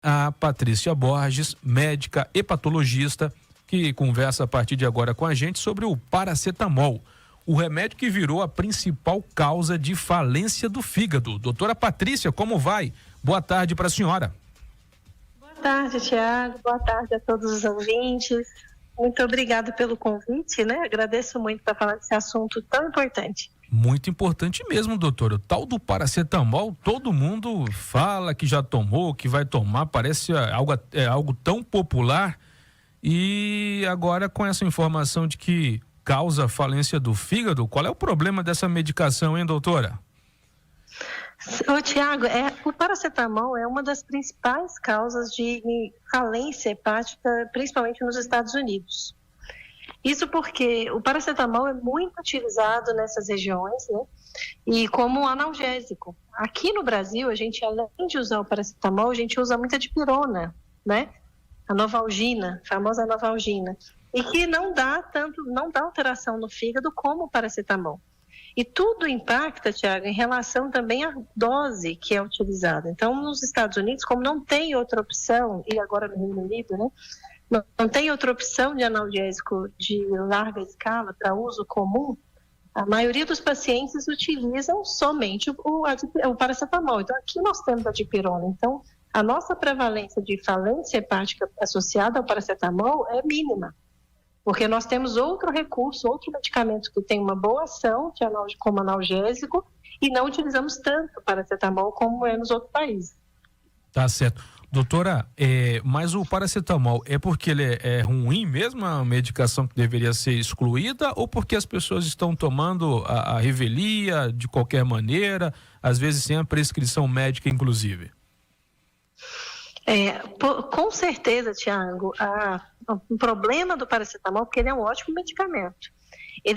A Patrícia Borges, médica hepatologista, que conversa a partir de agora com a gente sobre o paracetamol, o remédio que virou a principal causa de falência do fígado. Doutora Patrícia, como vai? Boa tarde para a senhora. Boa tarde, Tiago. Boa tarde a todos os ouvintes. Muito obrigada pelo convite, né? Agradeço muito por falar desse assunto tão importante. Muito importante mesmo, doutor. O tal do paracetamol, todo mundo fala que já tomou, que vai tomar, parece algo tão popular. E agora com essa informação de que causa falência do fígado, qual é o problema dessa medicação, hein, doutora? Ô, Tiago, o paracetamol é uma das principais causas de falência hepática, principalmente nos Estados Unidos. Isso porque o paracetamol é muito utilizado nessas regiões, né? E como analgésico. Aqui no Brasil, a gente, além de usar o paracetamol, a gente usa muita dipirona, né? A Novalgina, a famosa Novalgina. E que não dá alteração no fígado como o paracetamol. E tudo impacta, Tiago, em relação também à dose que é utilizada. Então, nos Estados Unidos, como não tem outra opção, e agora no Reino Unido, né? Não tem outra opção de analgésico de larga escala para uso comum, a maioria dos pacientes utilizam somente o paracetamol. Então, aqui nós temos a dipirona. Então, a nossa prevalência de falência hepática associada ao paracetamol é mínima, porque nós temos outro recurso, outro medicamento que tem uma boa ação como analgésico e não utilizamos tanto o paracetamol como é nos outros países. Tá certo. Doutora, mas o paracetamol é porque ele é ruim mesmo, a medicação que deveria ser excluída, ou porque as pessoas estão tomando a revelia de qualquer maneira, às vezes sem a prescrição médica, inclusive? Com certeza, Tiago, o problema do paracetamol é que ele é um ótimo medicamento.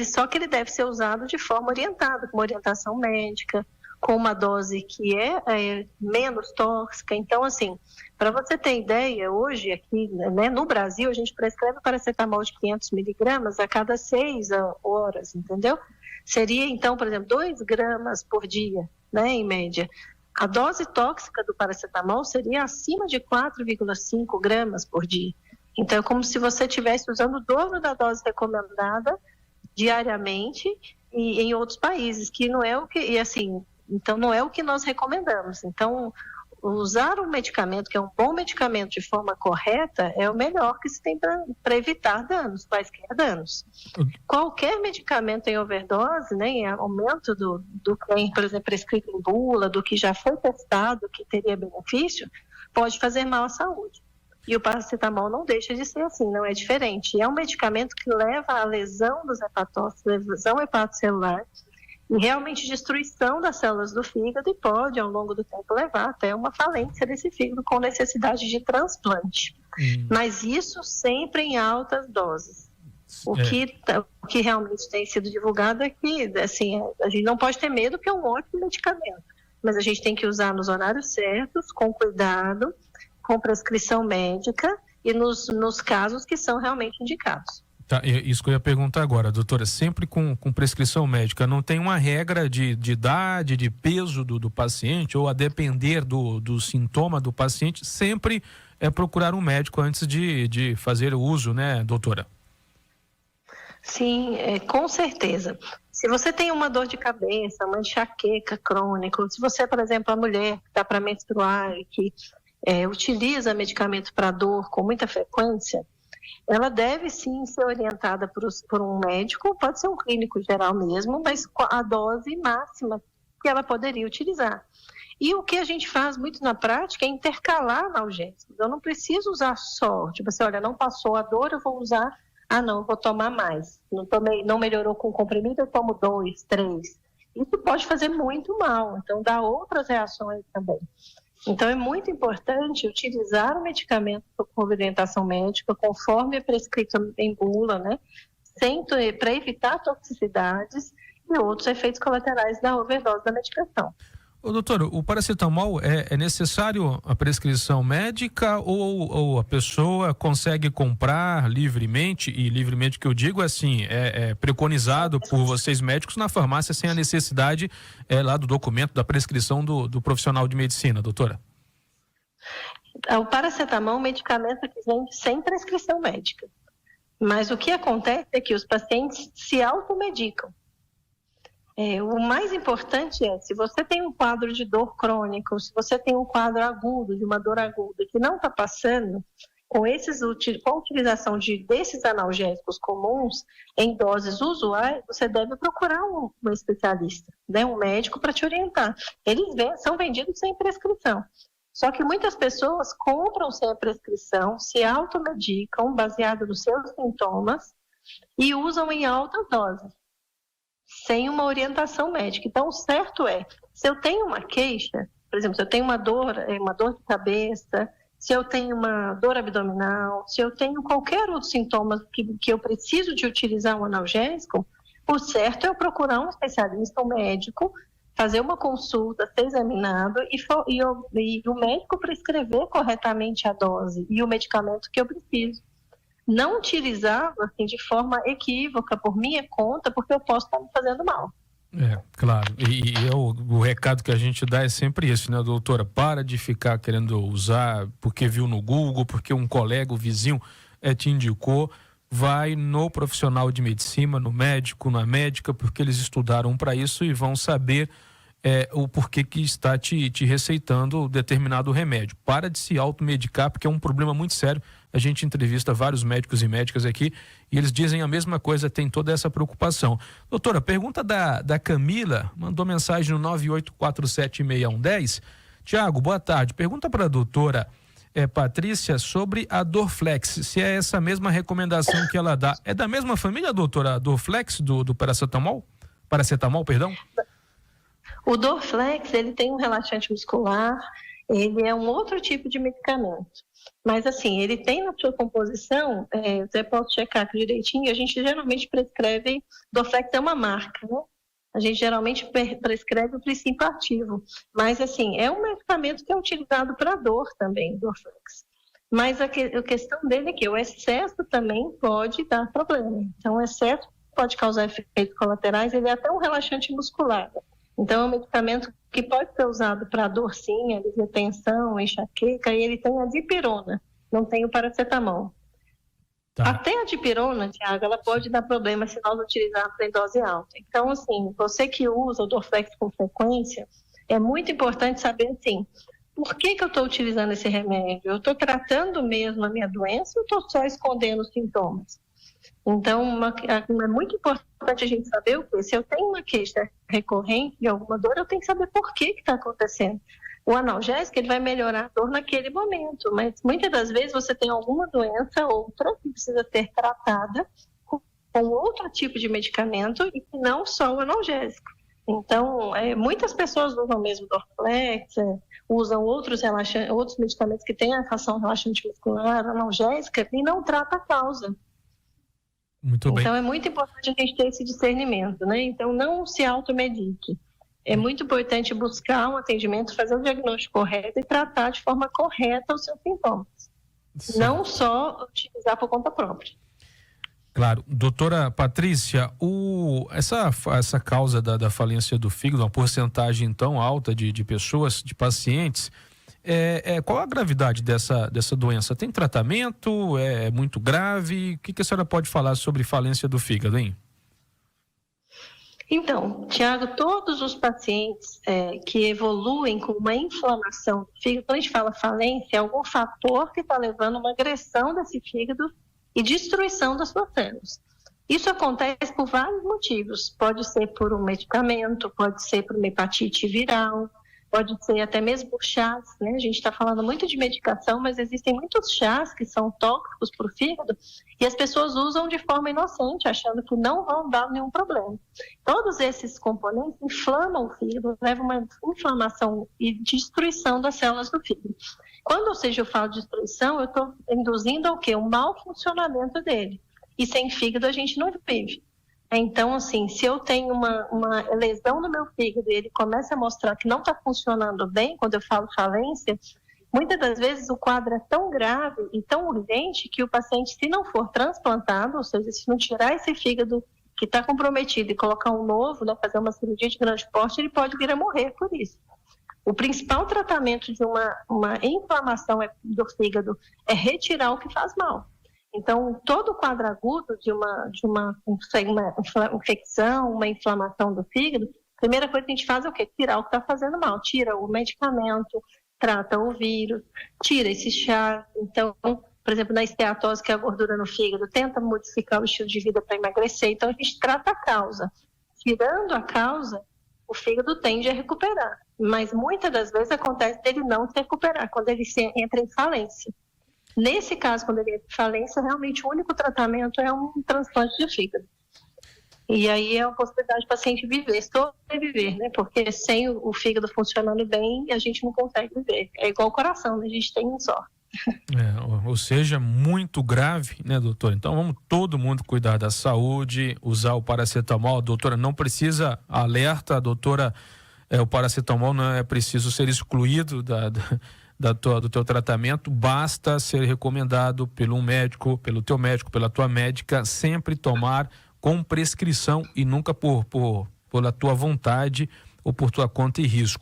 Só que ele deve ser usado de forma orientada, com uma orientação médica, com uma dose que é menos tóxica. Então, assim, para você ter ideia, hoje aqui, né, no Brasil, a gente prescreve paracetamol de 500 miligramas a cada 6 horas, entendeu? Seria, então, por exemplo, 2 gramas por dia, né, em média. A dose tóxica do paracetamol seria acima de 4,5 gramas por dia. Então, é como se você estivesse usando o dobro da dose recomendada diariamente e em outros países, que não é o que... E assim, então, não é o que nós recomendamos. Então, usar um medicamento que é um bom medicamento de forma correta é o melhor que se tem para evitar danos, quaisquer danos. Qualquer medicamento em overdose, né, em aumento do que, por exemplo, prescrito em bula, do que já foi testado, que teria benefício, pode fazer mal à saúde. E o paracetamol não deixa de ser assim, não é diferente. É um medicamento que leva à lesão dos hepatócitos, lesão hepatocelular, e realmente destruição das células do fígado e pode, ao longo do tempo, levar até uma falência desse fígado com necessidade de transplante. Mas isso sempre em altas doses. O que realmente tem sido divulgado é que, assim, a gente não pode ter medo, porque é um ótimo medicamento, mas a gente tem que usar nos horários certos, com cuidado, com prescrição médica e nos casos que são realmente indicados. Tá, isso que eu ia perguntar agora, doutora, sempre com prescrição médica, não tem uma regra de idade, de peso do paciente, ou a depender do sintoma do paciente, sempre é procurar um médico antes de fazer o uso, né, doutora? Sim, com certeza. Se você tem uma dor de cabeça, uma enxaqueca crônica, se você, por exemplo, a mulher que está para menstruar e que utiliza medicamento para dor com muita frequência, ela deve sim ser orientada por um médico, pode ser um clínico geral mesmo, mas a dose máxima que ela poderia utilizar. E o que a gente faz muito na prática é intercalar analgésicos. Eu não preciso usar só, tipo assim, olha, não passou a dor, eu vou usar, não, eu vou tomar mais. Não melhorou com o comprimido, eu tomo 2, 3. Isso pode fazer muito mal, então dá outras reações também. Então, é muito importante utilizar o medicamento com orientação médica, conforme é prescrito em bula, né? Para evitar toxicidades e outros efeitos colaterais da overdose da medicação. Doutor, o paracetamol é necessário a prescrição médica ou a pessoa consegue comprar livremente, e livremente que eu digo assim, é preconizado por vocês médicos na farmácia sem a necessidade lá do documento da prescrição do profissional de medicina, doutora? O paracetamol é um medicamento que vende sem prescrição médica. Mas o que acontece é que os pacientes se automedicam. O mais importante é, se você tem um quadro de dor crônica, ou se você tem um quadro agudo, de uma dor aguda, que não está passando, com a utilização desses analgésicos comuns, em doses usuais, você deve procurar um especialista, né, um médico para te orientar. Eles são vendidos sem prescrição. Só que muitas pessoas compram sem a prescrição, se automedicam baseado nos seus sintomas e usam em alta dose, sem uma orientação médica. Então, o certo é, se eu tenho uma queixa, por exemplo, se eu tenho uma dor de cabeça, se eu tenho uma dor abdominal, se eu tenho qualquer outro sintoma que eu preciso de utilizar um analgésico, o certo é eu procurar um especialista, um médico, fazer uma consulta, ser examinado e o médico prescrever corretamente a dose e o medicamento que eu preciso. Não utilizar assim, de forma equívoca por minha conta, porque eu posso estar me fazendo mal. Claro. E o recado que a gente dá é sempre esse, né, doutora? Para de ficar querendo usar porque viu no Google, porque um colega, o vizinho te indicou. Vai no profissional de medicina, no médico, na médica, porque eles estudaram para isso e vão saber o porquê que está te receitando determinado remédio. Para de se automedicar, porque é um problema muito sério. A gente entrevista vários médicos e médicas aqui e eles dizem a mesma coisa, tem toda essa preocupação. Doutora, pergunta da Camila, mandou mensagem no 98476110. Tiago, boa tarde. Pergunta para a doutora Patrícia sobre a Dorflex, se é essa mesma recomendação que ela dá. É da mesma família, doutora, a Dorflex do paracetamol? Paracetamol, perdão? O Dorflex, ele tem um relaxante muscular, ele é um outro tipo de medicamento. Mas assim, ele tem na sua composição, você pode checar aqui direitinho, a gente geralmente prescreve, Dorflex é uma marca, né? A gente geralmente prescreve o princípio ativo. Mas, assim, é um medicamento que é utilizado para dor também, Dorflex. Mas a questão dele é que o excesso também pode dar problema. Então, o excesso pode causar efeitos colaterais, ele é até um relaxante muscular. Então, é um medicamento que pode ser usado para dor, sim, alívio de tensão, enxaqueca, e ele tem a dipirona, não tem o paracetamol. Tá. Até a dipirona, Tiago, ela pode dar problema se nós utilizarmos em dose alta. Então, assim, você que usa o Dorflex com frequência, é muito importante saber, assim, por que eu estou utilizando esse remédio? Eu estou tratando mesmo a minha doença ou estou só escondendo os sintomas? Então, é muito importante a gente saber o quê? Se eu tenho uma queixa recorrente de alguma dor, eu tenho que saber por que está acontecendo. O analgésico, ele vai melhorar a dor naquele momento, mas muitas das vezes você tem alguma doença, outra, que precisa ser tratada com outro tipo de medicamento e não só o analgésico. Então, muitas pessoas usam mesmo Dorflex, usam outros medicamentos que têm a ação relaxante muscular, analgésica, e não trata a causa. Muito bem. Então, é muito importante a gente ter esse discernimento, né? Então, não se automedique. É muito importante buscar um atendimento, fazer o diagnóstico correto e tratar de forma correta os seus sintomas. Sim. Não só utilizar por conta própria. Claro. Doutora Patrícia, essa causa da falência do fígado, uma porcentagem tão alta de pessoas, de pacientes, qual a gravidade dessa doença? Tem tratamento? É muito grave? O que a senhora pode falar sobre falência do fígado, hein? Então, Tiago, todos os pacientes que evoluem com uma inflamação do fígado, quando a gente fala falência, é algum fator que está levando a uma agressão desse fígado e destruição das suas células. Isso acontece por vários motivos. Pode ser por um medicamento, pode ser por uma hepatite viral, pode ser até mesmo por chás, né? A gente está falando muito de medicação, mas existem muitos chás que são tóxicos para o fígado e as pessoas usam de forma inocente, achando que não vão dar nenhum problema. Todos esses componentes inflamam o fígado, levam a uma inflamação e destruição das células do fígado. Quando, ou seja, eu falo de destruição, eu estou induzindo ao quê? Um mau funcionamento dele. E sem fígado a gente não vive. Então, assim, se eu tenho uma lesão no meu fígado e ele começa a mostrar que não está funcionando bem, quando eu falo falência, muitas das vezes o quadro é tão grave e tão urgente que o paciente, se não for transplantado, ou seja, se não tirar esse fígado que está comprometido e colocar um novo, né, fazer uma cirurgia de grande porte, ele pode vir a morrer por isso. O principal tratamento de uma inflamação do fígado é retirar o que faz mal. Então, todo quadro agudo de uma infecção, uma inflamação do fígado, a primeira coisa que a gente faz é o quê? Tirar o que está fazendo mal. Tira o medicamento, trata o vírus, tira esse chá. Então, por exemplo, na esteatose, que é a gordura no fígado, tenta modificar o estilo de vida para emagrecer. Então, a gente trata a causa. Tirando a causa, o fígado tende a recuperar. Mas muitas das vezes acontece dele não se recuperar, quando ele entra em falência. Nesse caso, quando ele entra em falência, realmente o único tratamento é um transplante de fígado. E aí é uma possibilidade do paciente viver, sobreviver, né? Porque sem o fígado funcionando bem, a gente não consegue viver. É igual o coração, né? A gente tem um só. Ou seja, muito grave, né, doutor? Então vamos todo mundo cuidar da saúde, usar o paracetamol. Doutora, não precisa, alerta, doutora, o paracetamol não é preciso ser excluído do teu tratamento, basta ser recomendado pelo teu médico, pela tua médica, sempre tomar com prescrição e nunca pela tua vontade ou por tua conta e risco.